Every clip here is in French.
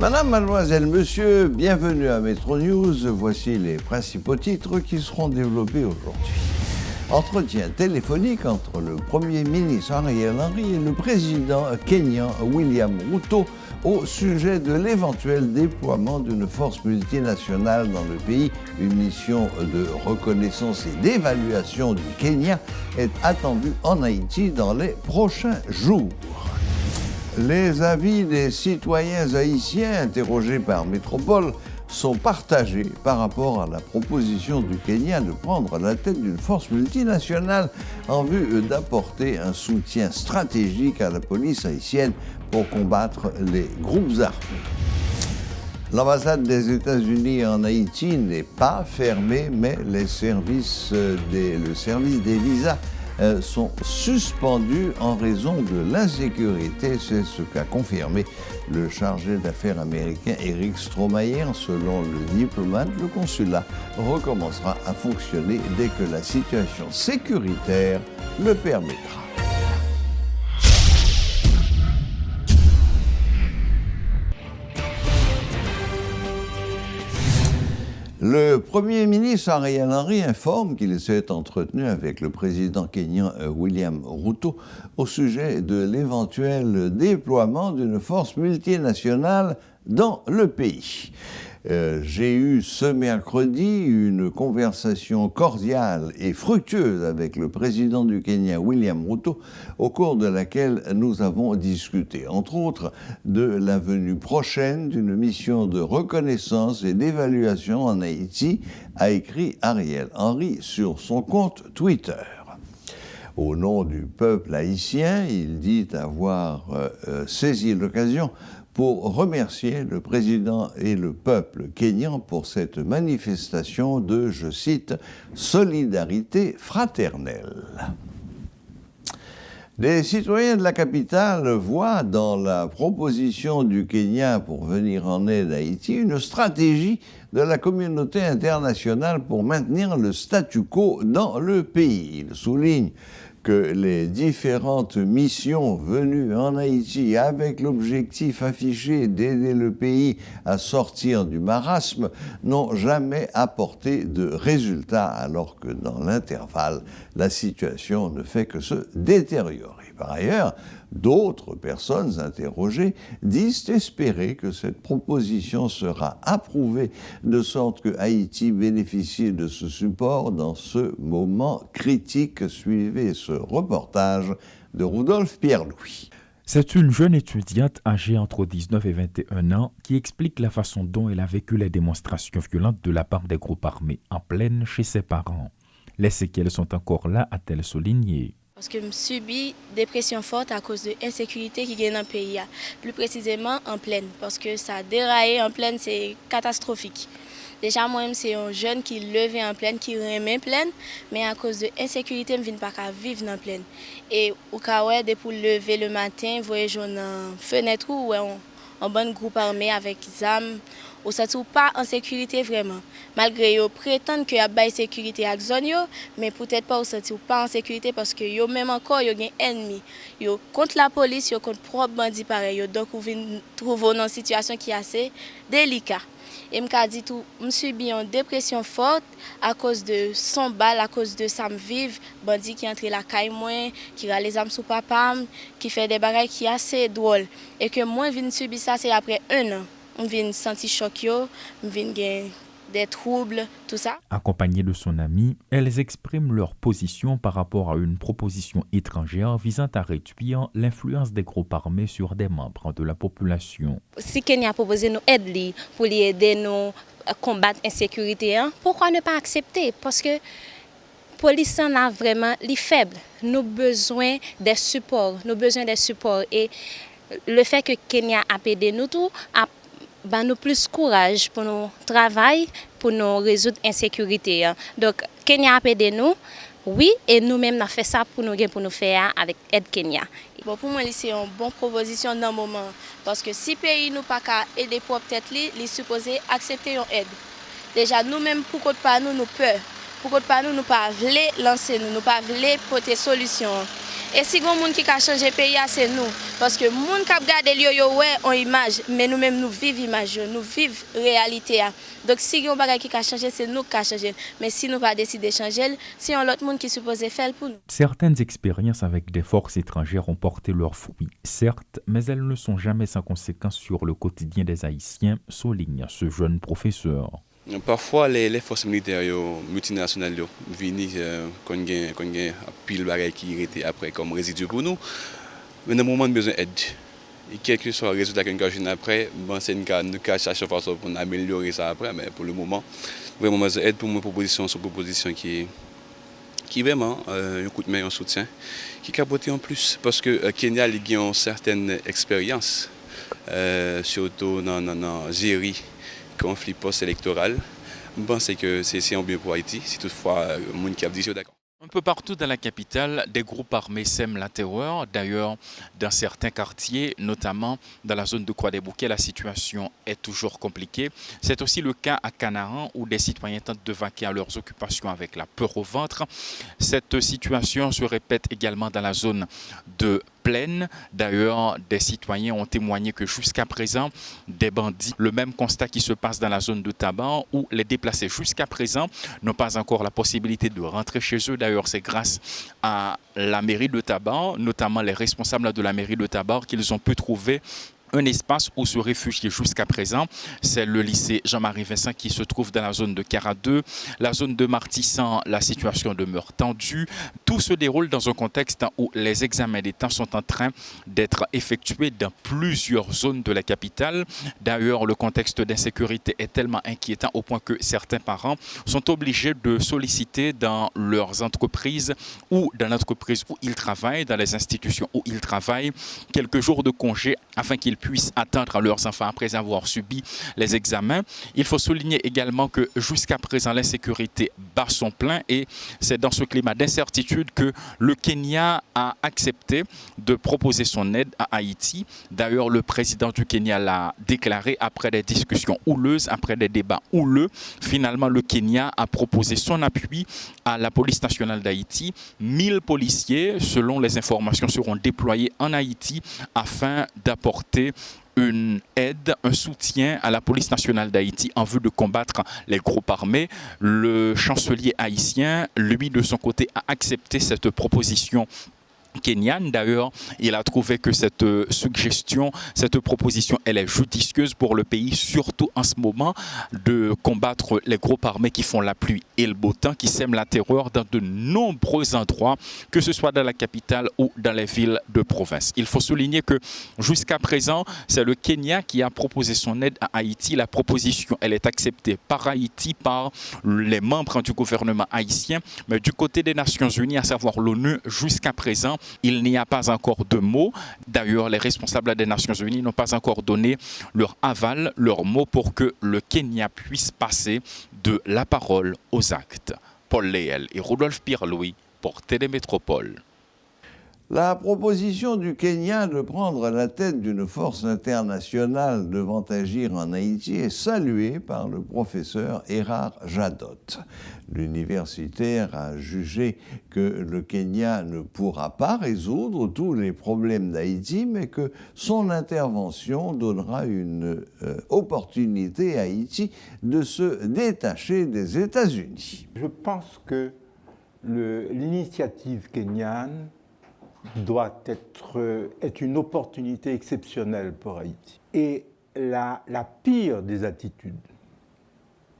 Madame, mademoiselle, monsieur, bienvenue à Metro News. Voici les principaux titres qui seront développés aujourd'hui. Entretien téléphonique entre le Premier ministre Ariel Henry et le président kényan William Ruto au sujet de l'éventuel déploiement d'une force multinationale dans le pays. Une mission de reconnaissance et d'évaluation du Kenya est attendue en Haïti dans les prochains jours. Les avis des citoyens haïtiens interrogés par Métropole sont partagés par rapport à la proposition du Kenya de prendre la tête d'une force multinationale en vue d'apporter un soutien stratégique à la police haïtienne pour combattre les groupes armés. L'ambassade des États-Unis en Haïti n'est pas fermée, mais le service des visas sont suspendus en raison de l'insécurité. C'est ce qu'a confirmé le chargé d'affaires américain Eric Stromayer. Selon le diplomate, le consulat recommencera à fonctionner dès que la situation sécuritaire le permettra. Le Premier ministre Ariel Henry informe qu'il s'est entretenu avec le président kényan William Ruto au sujet de l'éventuel déploiement d'une force multinationale dans le pays. J'ai eu ce mercredi une conversation cordiale et fructueuse avec le président du Kenya, William Ruto, au cours de laquelle nous avons discuté, entre autres, de la venue prochaine d'une mission de reconnaissance et d'évaluation en Haïti, a écrit Ariel Henry sur son compte Twitter. Au nom du peuple haïtien, il dit avoir saisi l'occasion pour remercier le président et le peuple kényan pour cette manifestation de, je cite, « solidarité fraternelle ». Les citoyens de la capitale voient dans la proposition du Kenya pour venir en aide à Haïti une stratégie de la communauté internationale pour maintenir le statu quo dans le pays. Il souligne que les différentes missions venues en Haïti avec l'objectif affiché d'aider le pays à sortir du marasme n'ont jamais apporté de résultats, alors que dans l'intervalle, la situation ne fait que se détériorer. Par ailleurs, d'autres personnes interrogées disent espérer que cette proposition sera approuvée de sorte que Haïti bénéficie de ce support dans ce moment critique. Suivez ce reportage de Rudolph Pierre-Louis. C'est une jeune étudiante âgée entre 19 et 21 ans qui explique la façon dont elle a vécu les démonstrations violentes de la part des groupes armés en pleine chez ses parents. Les séquelles sont encore là, a-t-elle souligné. Parce que je subis des pressions fortes à cause de l'insécurité qui gagne dans le pays. Plus précisément en plaine, parce que ça a déraillé en plaine, c'est catastrophique. Déjà, moi-même, c'est un jeune qui levait en plaine, qui remet en plaine, mais à cause de l'insécurité, je ne viens pas à vivre dans la plaine. Et au cas où, pour lever le matin, vous voyez, dans une fenêtre où un bon groupe armé avec des armes, on ne se trouve pas en sécurité vraiment. Malgré qu'ils prétendent qu'il y a de sécurité avec zone, mais peut-être pas on se trouve pas en sécurité parce que yo même encore yo gen ennemi. Yo contre la police, yo contre propre bandit pareil. Donc on vient trouver dans une situation qui est assez délicate. Et me dit tout, me subit une dépression forte à cause de son bal, à cause de ça me vive, bandit qui entre la caille moi, qui a les armes sous papa, qui fait des bagages qui assez drôles. Et que moi je viens subir ça c'est après 1 an. On vient sentir choc, on vient gagner des troubles, tout ça. Accompagnées de son ami, elles expriment leur position par rapport à une proposition étrangère visant à réduire l'influence des groupes armés sur des membres de la population. Si Kenya a proposé nous aider pour les aider nous à combattre l'insécurité, pourquoi ne pas accepter? Parce que la police en a vraiment les faibles. Nous avons besoin des supports. Et le fait que Kenya a aidé nous tout, nous plus courage pour nous travailler, pour nous résoudre l'insécurité. Donc, Kenya a aidé nous, oui, et nous-mêmes, nous fait ça pour nous faire avec Aide Kenya. Bon, pour moi, c'est une bonne proposition dans le moment. Parce que si le pays n'a pas qu'à aider pour peut-être il est supposé accepter une aide. Déjà, nous-mêmes, pourquoi nous peur? Pourquoi nous ne pas voulons lancer, nous ne pas voulons porter solution? Et si on monde qui a changé le pays, c'est nous. Parce que les gens qui regardent ouais ont image, mais nous-mêmes nous vivons l'image, nous vivons la réalité. Donc si on bagage qui a changé, c'est nous qui a changé. Mais si nous pas décider de changer, c'est un autre monde qui est supposé faire pour nous. Certaines expériences avec des forces étrangères ont porté leurs fruits, certes, mais elles ne sont jamais sans conséquences sur le quotidien des Haïtiens, souligne ce jeune professeur. Parfois, les forces militaires multinationales viennent quand il y a pile de bagages qui étaient après comme résidu pour nous. Mais dans le moment, nous avons besoin d'aide. Et quel que soit le résultat qu'on a après, c'est une chercher façon pour améliorer ça après. Mais pour le moment, vraiment besoin d'aide pour une proposition sur proposition qui vraiment un coup de main, un soutien, qui capote en plus. Parce que Kenya a une certaine expérience, surtout dans gérer conflit post-électoral. Je pense que c'est un bien pour Haïti, si toutefois le monde qui a dit d'accord. Un peu partout dans la capitale, des groupes armés sèment la terreur. D'ailleurs, dans certains quartiers, notamment dans la zone de Croix-des-Bouquets, la situation est toujours compliquée. C'est aussi le cas à Canaran où des citoyens tentent de vaquer à leurs occupations avec la peur au ventre. Cette situation se répète également dans la zone de Plaine. D'ailleurs, des citoyens ont témoigné que jusqu'à présent, des bandits, le même constat qui se passe dans la zone de Taban, où les déplacés jusqu'à présent n'ont pas encore la possibilité de rentrer chez eux. D'ailleurs, c'est grâce à la mairie de Taban, notamment les responsables de la mairie de Taban, qu'ils ont pu trouver un espace où se réfugier jusqu'à présent. C'est le lycée Jean-Marie Vincent qui se trouve dans la zone de Cara 2. La zone de Martissan, la situation demeure tendue. Tout se déroule dans un contexte où les examens d'État sont en train d'être effectués dans plusieurs zones de la capitale. D'ailleurs, le contexte d'insécurité est tellement inquiétant au point que certains parents sont obligés de solliciter dans leurs entreprises ou dans l'entreprise où ils travaillent, dans les institutions où ils travaillent, quelques jours de congé afin qu'ils puissent attendre leurs enfants après avoir subi les examens. Il faut souligner également que jusqu'à présent, l'insécurité bat son plein et c'est dans ce climat d'incertitude que le Kenya a accepté de proposer son aide à Haïti. D'ailleurs, le président du Kenya l'a déclaré après des discussions houleuses, après des débats houleux. Finalement, le Kenya a proposé son appui à la police nationale d'Haïti. 1000 policiers, selon les informations, seront déployés en Haïti afin d'apporter une aide, un soutien à la police nationale d'Haïti en vue de combattre les groupes armés. Le chancelier haïtien, lui, de son côté, a accepté cette proposition kenyane. D'ailleurs, il a trouvé que cette suggestion, cette proposition, elle est judicieuse pour le pays, surtout en ce moment, de combattre les groupes armés qui font la pluie et le beau temps, qui sèment la terreur dans de nombreux endroits, que ce soit dans la capitale ou dans les villes de province. Il faut souligner que jusqu'à présent, c'est le Kenya qui a proposé son aide à Haïti. La proposition, elle est acceptée par Haïti, par les membres du gouvernement haïtien, mais du côté des Nations Unies, à savoir l'ONU, jusqu'à présent, il n'y a pas encore de mots. D'ailleurs, les responsables des Nations Unies n'ont pas encore donné leur aval, leur mot pour que le Kenya puisse passer de la parole aux actes. Paul Léel et Rodolphe Pierre-Louis pour Télémétropole. La proposition du Kenya de prendre la tête d'une force internationale devant agir en Haïti est saluée par le professeur Erard Jadot. L'universitaire a jugé que le Kenya ne pourra pas résoudre tous les problèmes d'Haïti, mais que son intervention donnera une opportunité à Haïti de se détacher des États-Unis. Je pense que l'initiative kenyane doit être une opportunité exceptionnelle pour Haïti. Et la pire des attitudes,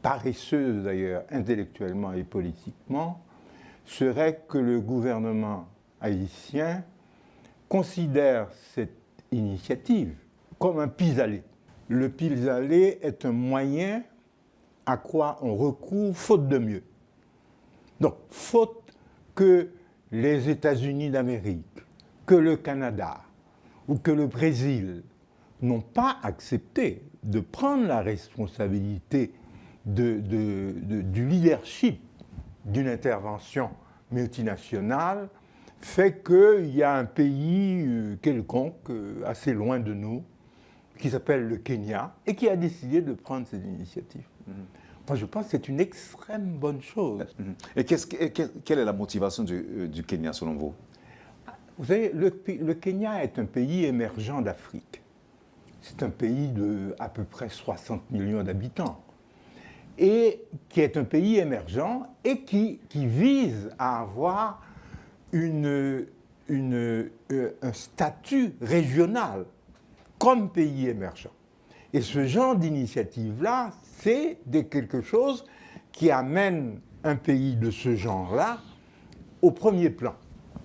paresseuses d'ailleurs intellectuellement et politiquement, serait que le gouvernement haïtien considère cette initiative comme un pis-aller. Le pis-aller est un moyen à quoi on recourt faute de mieux. Donc, faute que les États-Unis d'Amérique, que le Canada ou que le Brésil n'ont pas accepté de prendre la responsabilité du leadership d'une intervention multinationale, fait qu'il y a un pays quelconque, assez loin de nous, qui s'appelle le Kenya, et qui a décidé de prendre cette initiative. Moi, je pense que c'est une extrême bonne chose. Et quelle est la motivation du Kenya, selon vous? Vous savez, le Kenya est un pays émergent d'Afrique. C'est un pays de à peu près 60 millions d'habitants et qui est un pays émergent et qui vise à avoir un statut régional comme pays émergent. Et ce genre d'initiative-là, c'est quelque chose qui amène un pays de ce genre-là au premier plan.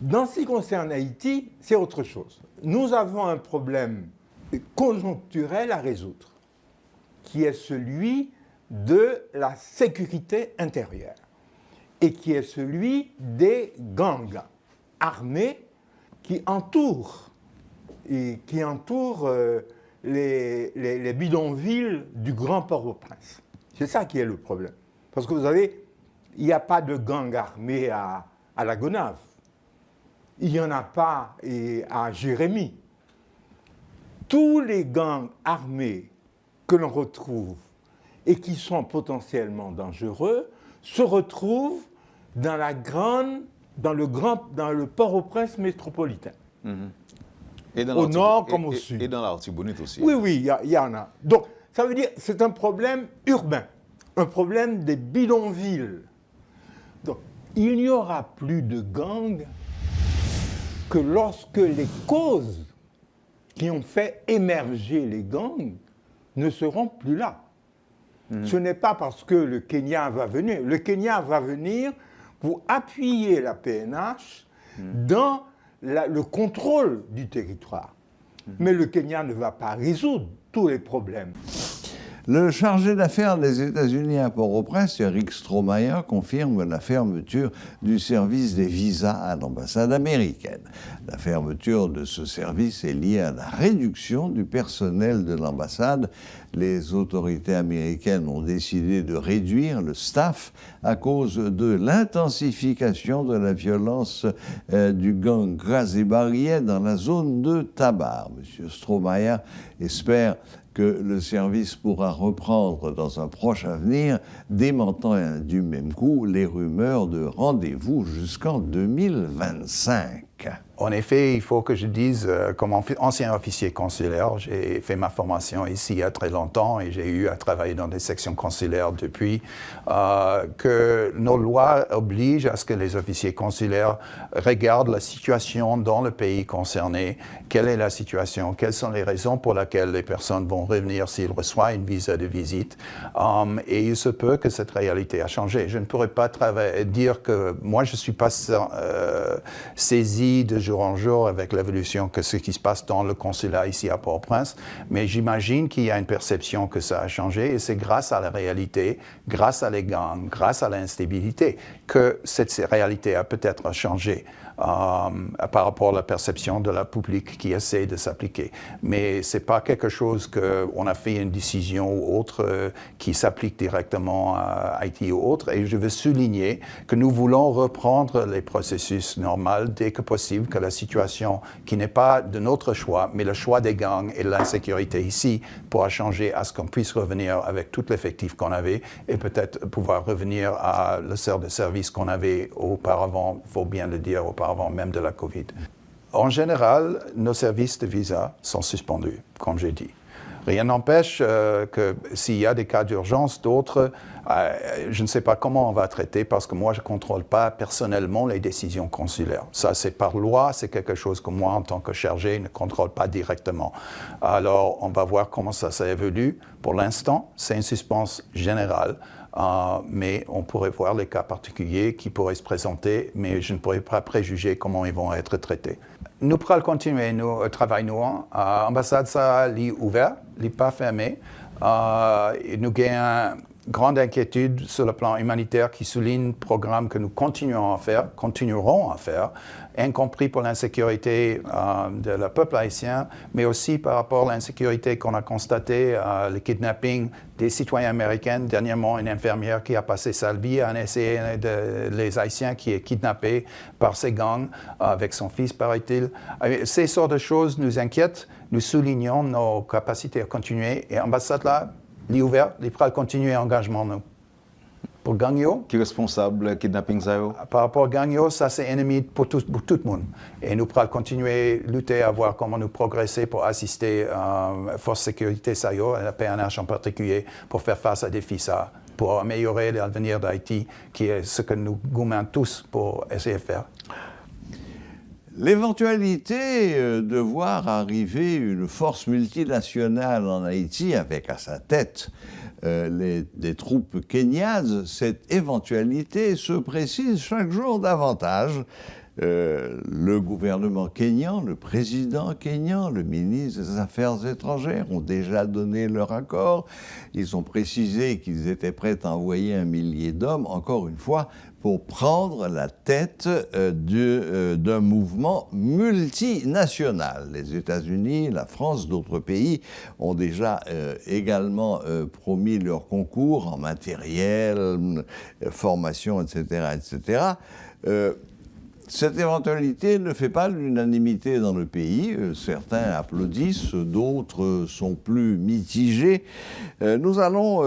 Dans ce qui concerne Haïti, c'est autre chose. Nous avons un problème conjoncturel à résoudre, qui est celui de la sécurité intérieure et qui est celui des gangs armés qui entourent les bidonvilles du Grand Port-au-Prince. C'est ça qui est le problème. Parce que vous savez, il n'y a pas de gang armé à la Gonave. Il n'y en a pas à Jérémie. Tous les gangs armés que l'on retrouve et qui sont potentiellement dangereux se retrouvent dans le Port-au-Prince métropolitain. Et au nord comme au sud. Et dans l'Artibonite aussi. Oui, il y en a. Donc, ça veut dire que c'est un problème urbain, un problème des bidonvilles. Donc, il n'y aura plus de gangs que lorsque les causes qui ont fait émerger les gangs ne seront plus là. Ce n'est pas parce que le Kenya va venir. Le Kenya va venir pour appuyer la PNH dans le contrôle du territoire. Mais le Kenya ne va pas résoudre tous les problèmes. Le chargé d'affaires des États-Unis à Port-au-Prince, Eric Strohmayer, confirme la fermeture du service des visas à l'ambassade américaine. La fermeture de ce service est liée à la réduction du personnel de l'ambassade. Les autorités américaines ont décidé de réduire le staff à cause de l'intensification de la violence du gang Grazé-Barriet dans la zone de Tabar. M. Strohmayer espère que le service pourra reprendre dans un proche avenir, démentant du même coup les rumeurs de rendez-vous jusqu'en 2025. En effet, il faut que je dise, comme ancien officier consulaire, j'ai fait ma formation ici il y a très longtemps et j'ai eu à travailler dans des sections consulaires depuis, que nos lois obligent à ce que les officiers consulaires regardent la situation dans le pays concerné, quelle est la situation, quelles sont les raisons pour lesquelles les personnes vont revenir s'ils reçoivent une visa de visite. Et il se peut que cette réalité a changé. Je ne pourrais pas dire que moi je ne suis pas saisi de jour en jour avec l'évolution que ce qui se passe dans le consulat ici à Port-au-Prince, mais j'imagine qu'il y a une perception que ça a changé et c'est grâce à la réalité, grâce à les gangs, grâce à l'instabilité que cette réalité a peut-être changé. Par rapport à la perception de la public qui essaie de s'appliquer. Mais ce n'est pas quelque chose qu'on a fait une décision ou autre qui s'applique directement à Haïti ou autre. Et je veux souligner que nous voulons reprendre les processus normaux dès que possible, que la situation qui n'est pas de notre choix, mais le choix des gangs et de l'insécurité ici pourra changer à ce qu'on puisse revenir avec tout l'effectif qu'on avait et peut-être pouvoir revenir à le service qu'on avait auparavant, il faut bien le dire, auparavant même de la COVID. En général, nos services de visa sont suspendus, comme j'ai dit. Rien n'empêche que s'il y a des cas d'urgence, d'autres, je ne sais pas comment on va traiter parce que moi, je ne contrôle pas personnellement les décisions consulaires. Ça, c'est par loi, c'est quelque chose que moi, en tant que chargé, ne contrôle pas directement. Alors, on va voir comment ça évolue. Pour l'instant, c'est une suspension générale. Mais on pourrait voir les cas particuliers qui pourraient se présenter, mais je ne pourrais pas préjuger comment ils vont être traités. Nous pourrons continuer notre travail. L'ambassade, ça est ouvert, n'est pas fermé. Nous avons une grande inquiétude sur le plan humanitaire qui souligne le programme que nous continuerons à faire, y compris pour l'insécurité de le peuple haïtien, mais aussi par rapport à l'insécurité qu'on a constatée, le kidnapping des citoyens américains. Dernièrement, une infirmière qui a passé sa vie à essayer les Haïtiens qui est kidnappé par ces gangs avec son fils, paraît-il. Ces sortes de choses nous inquiètent. Nous soulignons nos capacités à continuer. Et l'ambassade là, est ouverte, est prête à continuer l'engagement. Pour Gagnon, Qui est responsable du kidnapping ça yo? par rapport à Gagnon, ça c'est ennemi pour tout le monde. Et nous pourrons continuer à lutter, à voir comment nous progresser pour assister à la force de sécurité, ça y est, à la PNH en particulier, pour faire face à des défis, ça, pour améliorer l'avenir d'Haïti, qui est ce que nous goûtons tous pour essayer de faire. L'éventualité de voir arriver une force multinationale en Haïti avec à sa tête des troupes kenyanes, cette éventualité se précise chaque jour davantage. Le gouvernement kényan, le président kényan, le ministre des Affaires étrangères ont déjà donné leur accord. Ils ont précisé qu'ils étaient prêts à envoyer 1 millier d'hommes, encore une fois, pour prendre la tête d'un mouvement multinational. Les États-Unis, la France, d'autres pays ont déjà également promis leur concours en matériel, formation, etc., etc. Cette éventualité ne fait pas l'unanimité dans le pays. Certains applaudissent, d'autres sont plus mitigés. Nous avons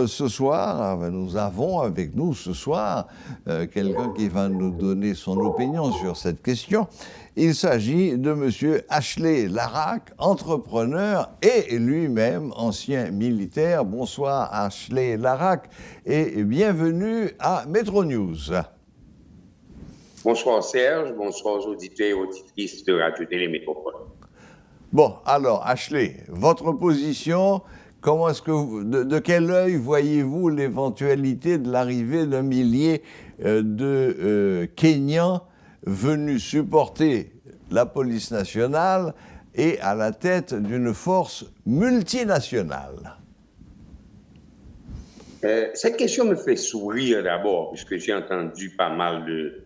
avec nous ce soir quelqu'un qui va nous donner son opinion sur cette question. Il s'agit de M. Ashley Larrac, entrepreneur et lui-même ancien militaire. Bonsoir Ashley Larrac et bienvenue à Metro News. Bonsoir Serge, bonsoir aux auditeurs et auditrices de Radio Télé Métropole. Bon, alors Ashley, votre position, comment est-ce que de quel œil voyez-vous l'éventualité de l'arrivée d'1 millier de Kenyans venus supporter la police nationale et à la tête d'une force multinationale? Cette question me fait sourire d'abord, puisque j'ai entendu pas mal de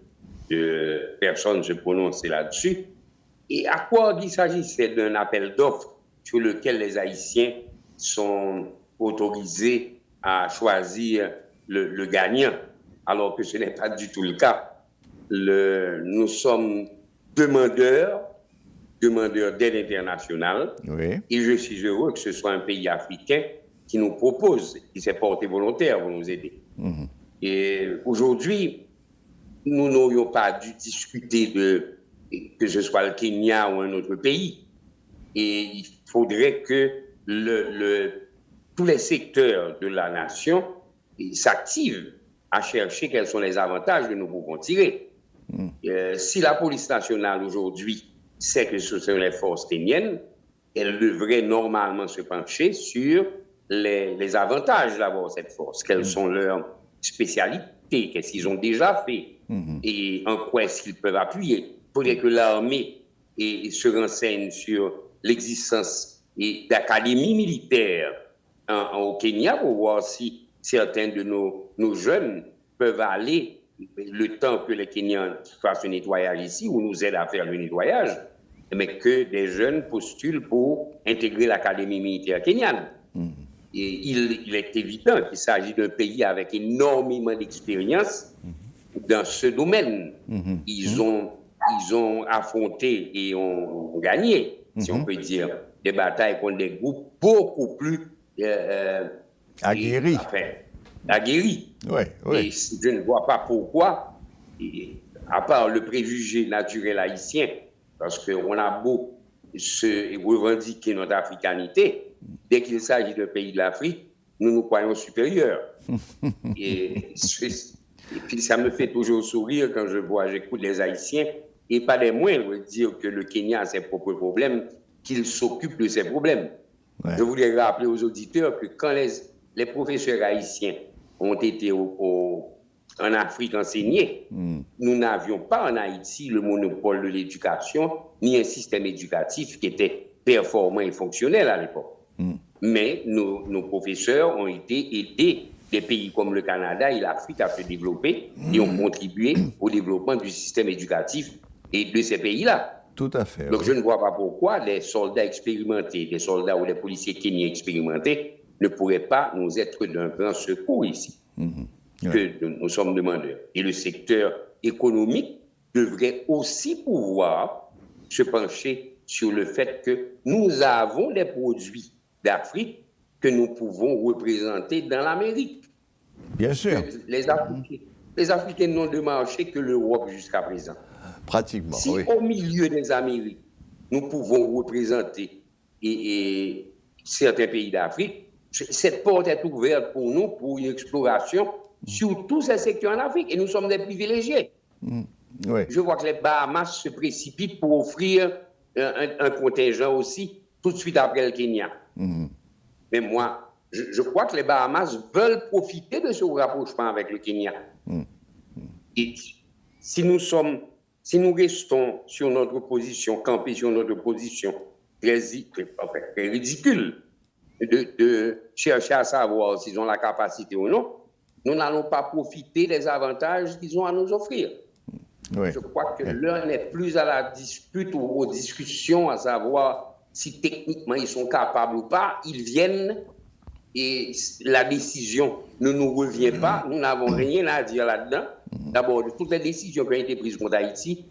personnes se prononcer là-dessus. Et à quoi il s'agissait d'un appel d'offres sur lequel les Haïtiens sont autorisés à choisir le gagnant, alors que ce n'est pas du tout le cas. Nous sommes demandeurs d'aide internationale, Oui. et je suis heureux que ce soit un pays africain qui nous propose, qui s'est porté volontaire pour nous aider. Mhm. Et aujourd'hui, nous n'aurions pas dû discuter que ce soit le Kenya ou un autre pays. Et il faudrait que tous les secteurs de la nation s'activent à chercher quels sont les avantages que nous pouvons tirer. Si la police nationale aujourd'hui sait que ce sont les forces kenyennes, elle devrait normalement se pencher sur les avantages d'avoir cette force. Quelles sont leurs spécialités, qu'est-ce qu'ils ont déjà fait et en quoi est-ce qu'ils peuvent appuyer. Il faudrait que l'armée se renseigne sur l'existence d'académies militaires au Kenya pour voir si certains de nos jeunes peuvent aller, le temps que les Kenyans fassent un nettoyage ici ou nous aident à faire le nettoyage, mais que des jeunes postulent pour intégrer l'académie militaire kenyane. Et il est évident qu'il s'agit d'un pays avec énormément d'expérience dans ce domaine. Ils ont affronté et ont gagné, si on peut dire, des batailles contre des groupes beaucoup plus aguerris. Oui. Et je ne vois pas pourquoi, à part le préjugé naturel haïtien, parce qu'on a beau se revendiquer notre africanité, dès qu'il s'agit d'un pays de l'Afrique, nous nous croyons supérieurs. et puis ça me fait toujours sourire quand j'écoute les Haïtiens, et pas des moindres dire que le Kenya a ses propres problèmes, qu'il s'occupe de ses problèmes. Ouais. Je voulais rappeler aux auditeurs que quand les professeurs haïtiens ont été en Afrique enseignés, nous n'avions pas en Haïti le monopole de l'éducation, ni un système éducatif qui était performant et fonctionnel à l'époque. Mais nos professeurs ont été aidés des pays comme le Canada et l'Afrique à se développer et ont contribué au développement du système éducatif et de ces pays-là. Tout à fait. Donc je ne vois pas pourquoi les soldats expérimentés, des soldats ou les policiers kenyans expérimentés ne pourraient pas nous être d'un grand secours ici. Que nous sommes demandeurs. Et le secteur économique devrait aussi pouvoir se pencher sur le fait que nous avons des produits d'Afrique que nous pouvons représenter dans l'Amérique. Bien sûr. Les Africains n'ont de marché que l'Europe jusqu'à présent. Pratiquement, si oui. Au milieu des Amériques, nous pouvons représenter et certains pays d'Afrique, cette porte est ouverte pour nous, pour une exploration sur tous ces secteurs en Afrique. Et nous sommes des privilégiés. Oui. Je vois que les Bahamas se précipitent pour offrir un contingent aussi, tout de suite après le Kenya. Mais moi, je crois que les Bahamas veulent profiter de ce rapprochement avec le Kenya. Et si nous restons sur notre position, campés sur notre position très ridicule, de chercher à savoir s'ils ont la capacité ou non, nous n'allons pas profiter des avantages qu'ils ont à nous offrir. Oui. Je crois que l'un n'est plus à la dispute ou aux discussions à savoir si techniquement ils sont capables ou pas. Ils viennent et la décision ne nous revient pas. Nous n'avons rien à dire là-dedans. D'abord, de toutes les décisions qui ont été prises contre Haïti,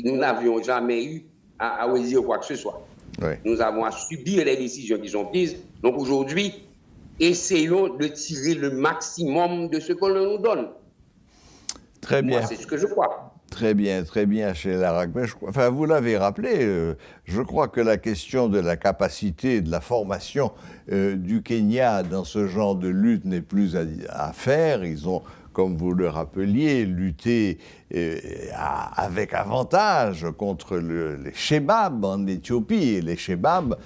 nous n'avions jamais eu à redire quoi que ce soit. Oui. Nous avons à subir les décisions qui sont prises. Donc aujourd'hui, essayons de tirer le maximum de ce qu'on nous donne. Très bien. Moi, c'est ce que je crois. Très bien, chez Larac. Enfin, vous l'avez rappelé, je crois que la question de la capacité, de la formation du Kenya dans ce genre de lutte n'est plus à faire. Ils ont, comme vous le rappeliez, lutté avec avantage contre les Shebabs en Éthiopie. Et les Shebabs,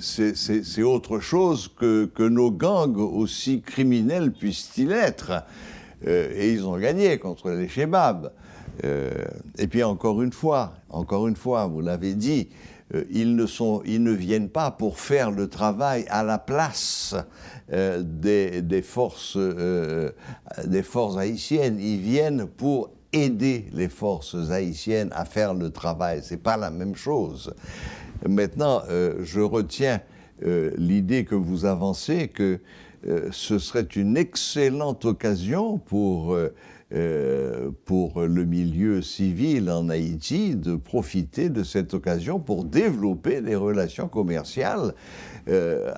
c'est autre chose que nos gangs, aussi criminels puissent-ils être. Et ils ont gagné contre les Shebabs. Et puis encore une fois, vous l'avez dit, ils ne viennent pas pour faire le travail à la place des forces haïtiennes. Ils viennent pour aider les forces haïtiennes à faire le travail. C'est pas la même chose. Maintenant, je retiens l'idée que vous avancez que ce serait une excellente occasion pour le milieu civil en Haïti de profiter de cette occasion pour développer des relations commerciales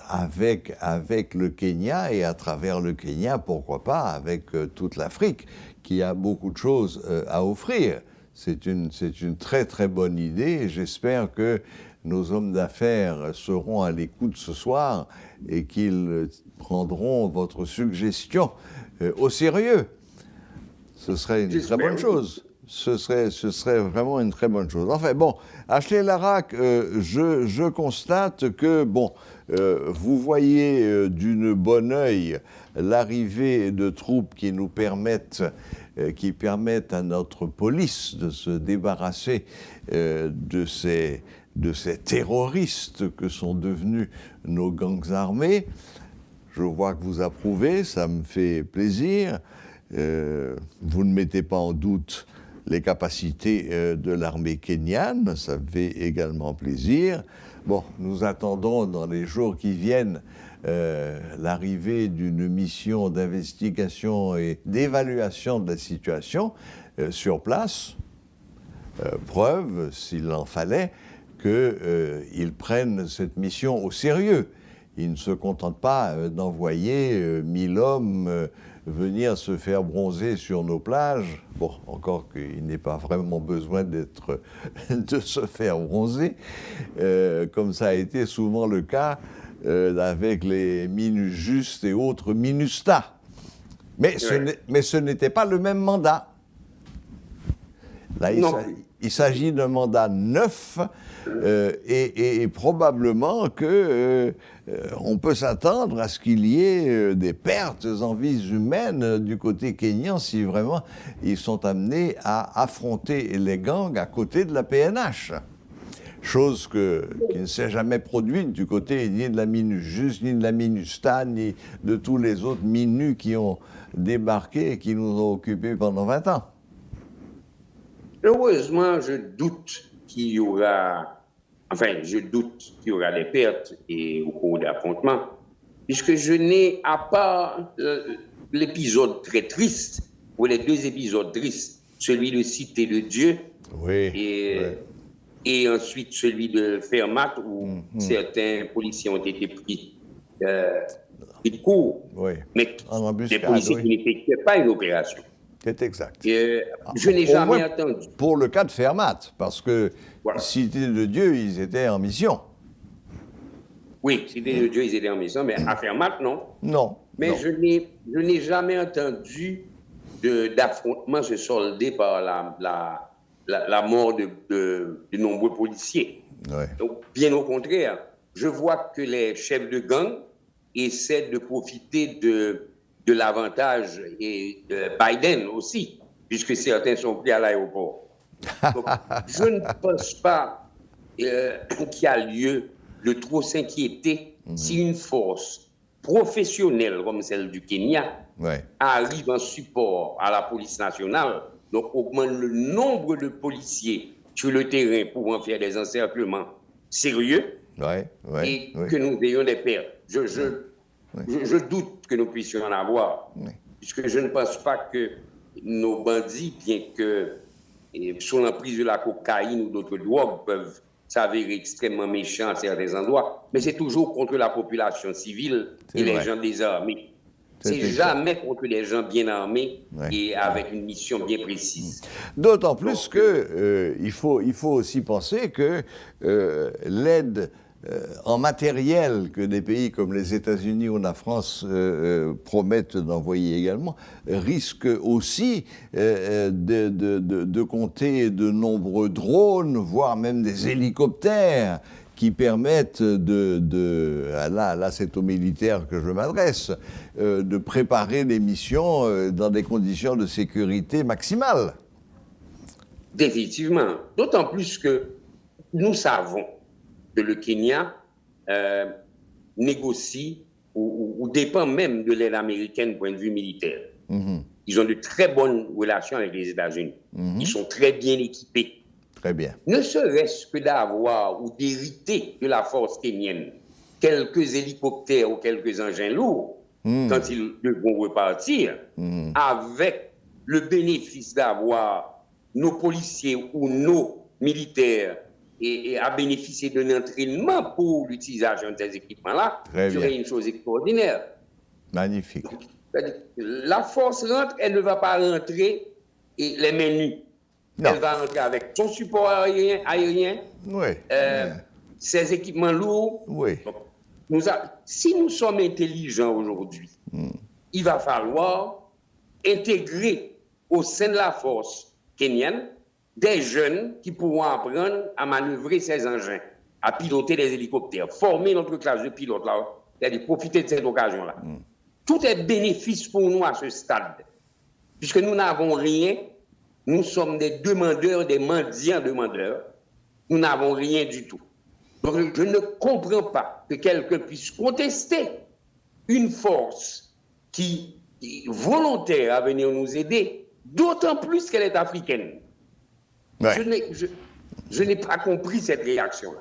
avec le Kenya et à travers le Kenya, pourquoi pas, avec toute l'Afrique qui a beaucoup de choses à offrir. C'est une très très bonne idée et j'espère que nos hommes d'affaires seront à l'écoute ce soir et qu'ils prendront votre suggestion au sérieux. Ce serait une très bonne chose. Ce serait vraiment une très bonne chose. Enfin bon, Ashley Larac, je constate que, vous voyez d'une bonne œil l'arrivée de troupes qui nous permettent à notre police de se débarrasser de ces terroristes que sont devenus nos gangs armés. Je vois que vous approuvez, ça me fait plaisir. Vous ne mettez pas en doute les capacités de l'armée kenyane, ça me fait également plaisir. Bon, nous attendons dans les jours qui viennent l'arrivée d'une mission d'investigation et d'évaluation de la situation sur place. Preuve, s'il en fallait, qu'ils prennent cette mission au sérieux. Ils ne se contentent pas d'envoyer 1000 hommes venir se faire bronzer sur nos plages. Bon, encore qu'il n'ait pas vraiment besoin de se faire bronzer, comme ça a été souvent le cas avec les MINUSTAH et autres MINUSTAH. Mais ce n'était pas le même mandat. Là, il s'agit d'un mandat neuf et probablement qu'on peut s'attendre à ce qu'il y ait des pertes en vies humaines du côté kényan si vraiment ils sont amenés à affronter les gangs à côté de la PNH. Chose qui ne s'est jamais produite du côté ni de la MINUSJUST, ni de la MINUSTAH, ni de tous les autres MINU qui ont débarqué et qui nous ont occupés pendant 20 ans. Heureusement, je doute qu'il y aura des pertes et au cours d'affrontements, puisque je n'ai, à part l'épisode très triste, ou les deux épisodes tristes, celui de Cité de Dieu et ensuite celui de Fermat, où certains policiers ont été pris qui court, Oui. mais En embuscade, des policiers oui. qui n'effectuaient pas une opération. C'est exact. Je n'ai Au jamais moins entendu. Pour le cas de Fermat, parce que Voilà. Cité de Dieu, ils étaient en mission. Oui, Cité de Dieu, ils étaient en mission, mais à Fermat, non. Non. Mais non. je n'ai jamais entendu d'affrontement se solder par la mort de nombreux policiers. Ouais. Donc, bien au contraire, je vois que les chefs de gang essaient de profiter de l'avantage et de Biden aussi, puisque certains sont pris à l'aéroport. Donc, je ne pense pas qu'il y a lieu de trop s'inquiéter si une force professionnelle comme celle du Kenya Ouais. arrive en support à la police nationale, donc augmente le nombre de policiers sur le terrain pour en faire des encerclements sérieux Ouais. Ouais. et ouais. que nous ayons des pertes. Je doute que nous puissions en avoir, puisque je ne pense pas que nos bandits, bien que sous l'emprise de la cocaïne ou d'autres drogues, peuvent s'avérer extrêmement méchants à certains endroits, mais c'est toujours contre la population civile C'est et les vrai. gens désarmés. C'est exact. jamais contre les gens bien armés Ouais. et avec une mission bien précise. D'autant plus que il faut aussi penser que l'aide en matériel que des pays comme les États-Unis ou la France promettent d'envoyer également risque aussi de compter de nombreux drones, voire même des hélicoptères qui permettent là c'est aux militaires que je m'adresse, de préparer des missions dans des conditions de sécurité maximales. Définitivement. D'autant plus que nous savons que le Kenya négocie ou dépend même de l'aide américaine point de vue militaire. Mm-hmm. Ils ont de très bonnes relations avec les États-Unis. Ils sont très bien équipés. Très bien. Ne serait-ce que d'avoir ou d'hériter de la force kenyenne quelques hélicoptères ou quelques engins lourds quand ils devront repartir, avec le bénéfice d'avoir nos policiers ou nos militaires et à bénéficier d'un entraînement pour l'utilisation de ces équipements-là, serait une chose extraordinaire. Magnifique. La force rentre, elle ne va pas rentrer et les mains nues. Non. Elle va rentrer avec son support aérien, Oui. ses équipements lourds. Oui. Donc, si nous sommes intelligents aujourd'hui, il va falloir intégrer au sein de la force kenyenne des jeunes qui pourront apprendre à manœuvrer ces engins, à piloter des hélicoptères, former notre classe de pilotes là, c'est-à-dire profiter de cette occasion-là. Tout est bénéfice pour nous à ce stade, puisque nous n'avons rien, nous sommes des demandeurs, des mendiants demandeurs, nous n'avons rien du tout. Donc je ne comprends pas que quelqu'un puisse contester une force qui est volontaire à venir nous aider, d'autant plus qu'elle est africaine. Ouais. Je n'ai pas compris cette réaction-là.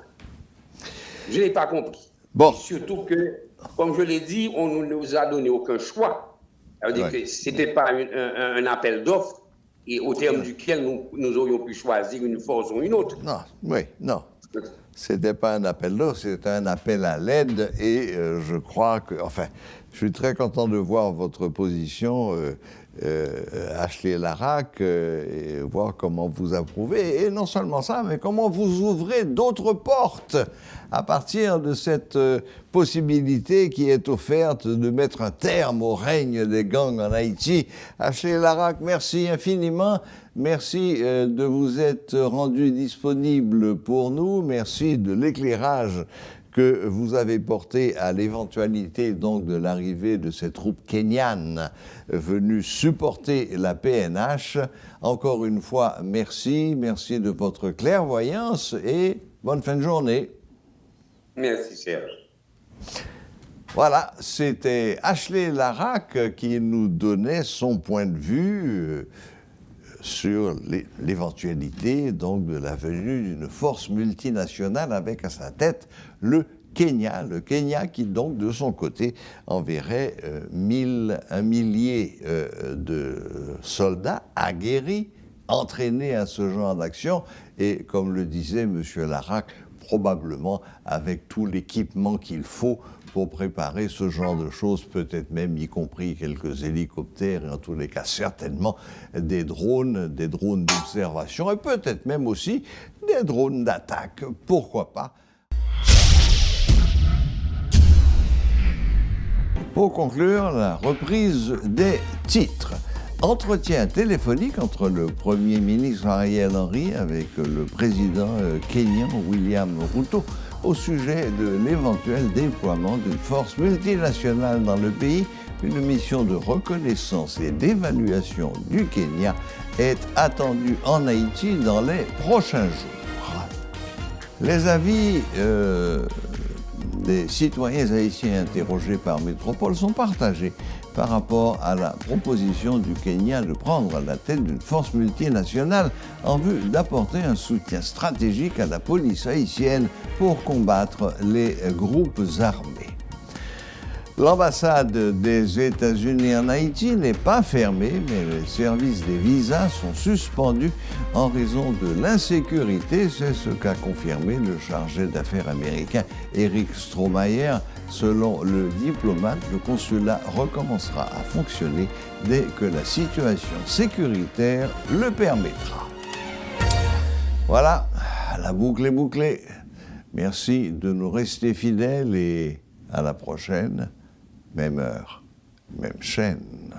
Je n'ai pas compris. Bon. Surtout que, comme je l'ai dit, on ne nous a donné aucun choix. Ça veut dire que ce n'était pas un appel d'offres et au terme duquel nous aurions pu choisir une force ou une autre. Non, oui, non. C'était pas un appel d'offres, c'était un appel à l'aide et je crois que, enfin, je suis très content de voir votre position, Ashley Larrac, et voir comment vous approuvez. Et non seulement ça, mais comment vous ouvrez d'autres portes à partir de cette possibilité qui est offerte de mettre un terme au règne des gangs en Haïti. Ashley Larrac, merci infiniment. Merci de vous être rendu disponible pour nous. Merci de l'éclairage que vous avez porté à l'éventualité donc de l'arrivée de cette troupe kenyane venue supporter la PNH. Encore une fois, merci de votre clairvoyance et bonne fin de journée. Merci Serge. Voilà, c'était Ashley Larrac qui nous donnait son point de vue sur l'éventualité donc de la venue d'une force multinationale avec à sa tête le Kenya qui donc de son côté enverrait un millier de soldats aguerris, entraînés à ce genre d'action et comme le disait M. Larrac, probablement avec tout l'équipement qu'il faut pour préparer ce genre de choses, peut-être même y compris quelques hélicoptères, et en tous les cas certainement des drones d'observation, et peut-être même aussi des drones d'attaque, pourquoi pas. Pour conclure, la reprise des titres. Entretien téléphonique entre le Premier ministre Ariel Henry avec le président kényan William Ruto au sujet de l'éventuel déploiement d'une force multinationale dans le pays. Une mission de reconnaissance et d'évaluation du Kenya est attendue en Haïti dans les prochains jours. Les avis des citoyens haïtiens interrogés par Métropole sont partagés par rapport à la proposition du Kenya de prendre la tête d'une force multinationale en vue d'apporter un soutien stratégique à la police haïtienne pour combattre les groupes armés. L'ambassade des États-Unis en Haïti n'est pas fermée, mais les services des visas sont suspendus en raison de l'insécurité. C'est ce qu'a confirmé le chargé d'affaires américain Eric Strohmayer. Selon le diplomate, le consulat recommencera à fonctionner dès que la situation sécuritaire le permettra. Voilà, la boucle est bouclée. Merci de nous rester fidèles et à la prochaine. Même heure, même chaîne.